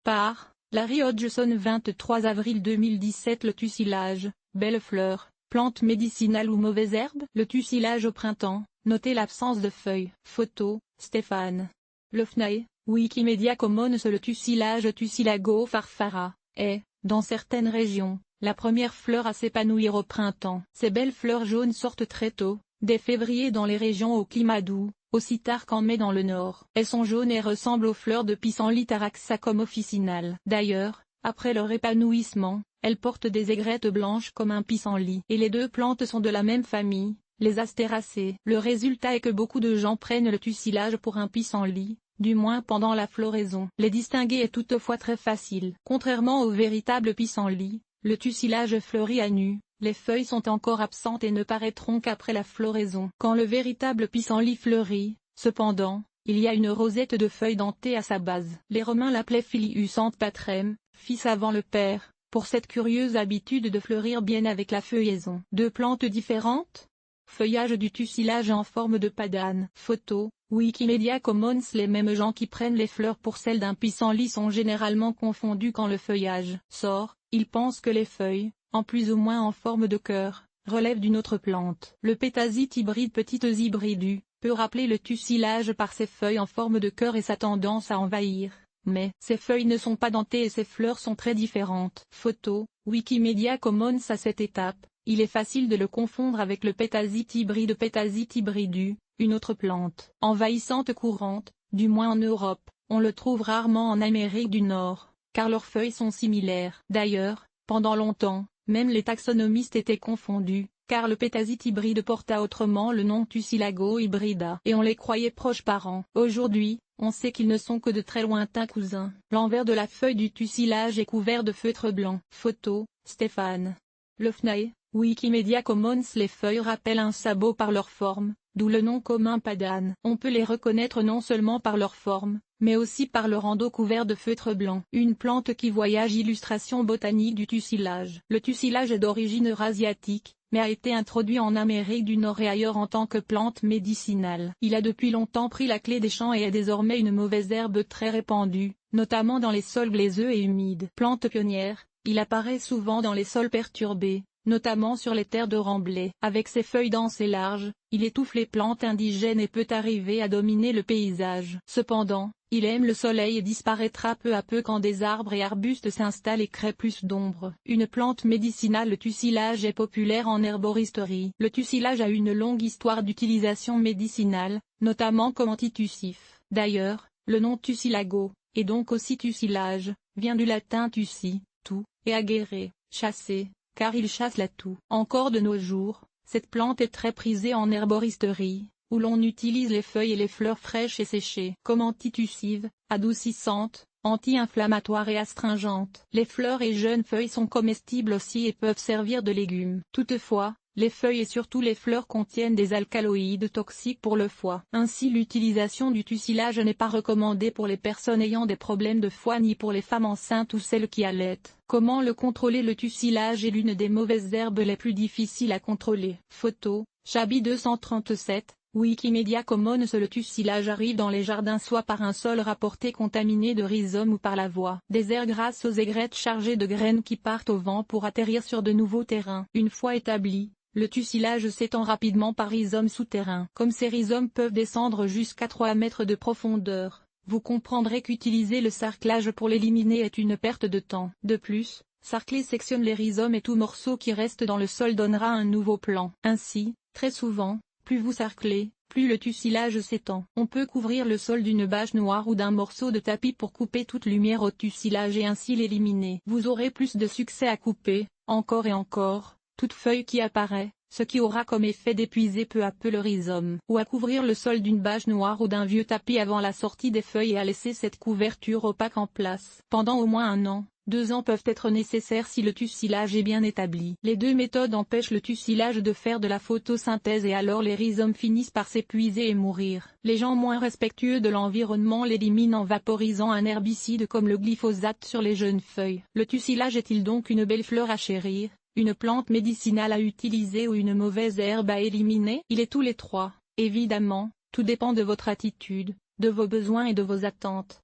Par Larry Hodgson 23 avril 2017. Le tussilage, belle fleur, plante médicinale ou mauvaise herbe? Le tussilage au printemps, notez l'absence de feuilles. Photo, Stéphane Lefnaye, Wikimedia Commons. Le tussilage Tussilago farfara est, dans certaines régions, la première fleur à s'épanouir au printemps. Ces belles fleurs jaunes sortent très tôt, dès février dans les régions au climat doux, aussi tard qu'en mai dans le nord. Elles sont jaunes et ressemblent aux fleurs de pissenlit Taraxacum officinal. D'ailleurs, après leur épanouissement, elles portent des aigrettes blanches comme un pissenlit. Et les deux plantes sont de la même famille, les Astéracées. Le résultat est que beaucoup de gens prennent le tussilage pour un pissenlit, du moins pendant la floraison. Les distinguer est toutefois très facile. Contrairement au véritable pissenlit, le tussilage fleurit à nu, les feuilles sont encore absentes et ne paraîtront qu'après la floraison. Quand le véritable pissenlit fleurit, cependant, il y a une rosette de feuilles dentées à sa base. Les Romains l'appelaient Filius ant patrem, fils avant le père, pour cette curieuse habitude de fleurir bien avec la feuillaison. Deux plantes différentes? Feuillage du tussilage en forme de padane. Photo, Wikimedia Commons. Les mêmes gens qui prennent les fleurs pour celles d'un pissenlit sont généralement confondus quand le feuillage sort, ils pensent que les feuilles, en plus ou moins en forme de cœur, relèvent d'une autre plante. Le pétasite hybride petites hybridus peut rappeler le tussilage par ses feuilles en forme de cœur et sa tendance à envahir, mais ces feuilles ne sont pas dentées et ses fleurs sont très différentes. Photo, Wikimedia Commons. À cette étape, il est facile de le confondre avec le pétasite hybride Pétasite hybridus, une autre plante envahissante courante, du moins en Europe. On le trouve rarement en Amérique du Nord, car leurs feuilles sont similaires. D'ailleurs, pendant longtemps, même les taxonomistes étaient confondus, car le pétasite hybride porta autrement le nom Tussilago hybrida et on les croyait proches parents. Aujourd'hui, on sait qu'ils ne sont que de très lointains cousins. L'envers de la feuille du tussilage est couvert de feutre blanc. Photo, Stéphane Lefnaye, Wikimedia Commons. Les feuilles rappellent un sabot par leur forme, d'où le nom commun padane. On peut les reconnaître non seulement par leur forme, mais aussi par leur endos couvert de feutre blanc. Une plante qui voyage. Illustration botanique du tussilage. Le tussilage est d'origine eurasiatique, mais a été introduit en Amérique du Nord et ailleurs en tant que plante médicinale. Il a depuis longtemps pris la clé des champs et est désormais une mauvaise herbe très répandue, notamment dans les sols glaiseux et humides. Plante pionnière, il apparaît souvent dans les sols perturbés, notamment sur les terres de remblai. Avec ses feuilles denses et larges, il étouffe les plantes indigènes et peut arriver à dominer le paysage. Cependant, il aime le soleil et disparaîtra peu à peu quand des arbres et arbustes s'installent et créent plus d'ombre. Une plante médicinale. Le tussilage est populaire en herboristerie. Le tussilage a une longue histoire d'utilisation médicinale, notamment comme antitussif. D'ailleurs, le nom tussilago, et donc aussi tussilage, vient du latin tussi, toux, et aguerre, chasser, car il chasse la toux. Encore de nos jours, cette plante est très prisée en herboristerie, où l'on utilise les feuilles et les fleurs fraîches et séchées comme antitussives, adoucissantes, anti-inflammatoires et astringentes. Les fleurs et jeunes feuilles sont comestibles aussi et peuvent servir de légumes. Toutefois, les feuilles et surtout les fleurs contiennent des alcaloïdes toxiques pour le foie. Ainsi l'utilisation du tussilage n'est pas recommandée pour les personnes ayant des problèmes de foie ni pour les femmes enceintes ou celles qui allaitent. Comment le contrôler? Le tussilage est l'une des mauvaises herbes les plus difficiles à contrôler. Photo, Chabi 237. Wikimedia Commons. Le tussilage arrive dans les jardins soit par un sol rapporté contaminé de rhizomes ou par la voie des airs grâce aux aigrettes chargées de graines qui partent au vent pour atterrir sur de nouveaux terrains. Une fois établi, le tussilage s'étend rapidement par rhizomes souterrains. Comme ces rhizomes peuvent descendre jusqu'à 3 mètres de profondeur, vous comprendrez qu'utiliser le sarclage pour l'éliminer est une perte de temps. De plus, sarcler sectionne les rhizomes et tout morceau qui reste dans le sol donnera un nouveau plan. Ainsi, très souvent, plus vous sarclez, plus le tussilage s'étend. On peut couvrir le sol d'une bâche noire ou d'un morceau de tapis pour couper toute lumière au tussilage et ainsi l'éliminer. Vous aurez plus de succès à couper, encore et encore, toute feuille qui apparaît, ce qui aura comme effet d'épuiser peu à peu le rhizome. Ou à couvrir le sol d'une bâche noire ou d'un vieux tapis avant la sortie des feuilles et à laisser cette couverture opaque en place. Pendant au moins 1 an. 2 ans peuvent être nécessaires si le tussilage est bien établi. Les deux méthodes empêchent le tussilage de faire de la photosynthèse et alors les rhizomes finissent par s'épuiser et mourir. Les gens moins respectueux de l'environnement l'éliminent en vaporisant un herbicide comme le glyphosate sur les jeunes feuilles. Le tussilage est-il donc une belle fleur à chérir, une plante médicinale à utiliser ou une mauvaise herbe à éliminer? Il est tous les trois, évidemment, tout dépend de votre attitude, de vos besoins et de vos attentes.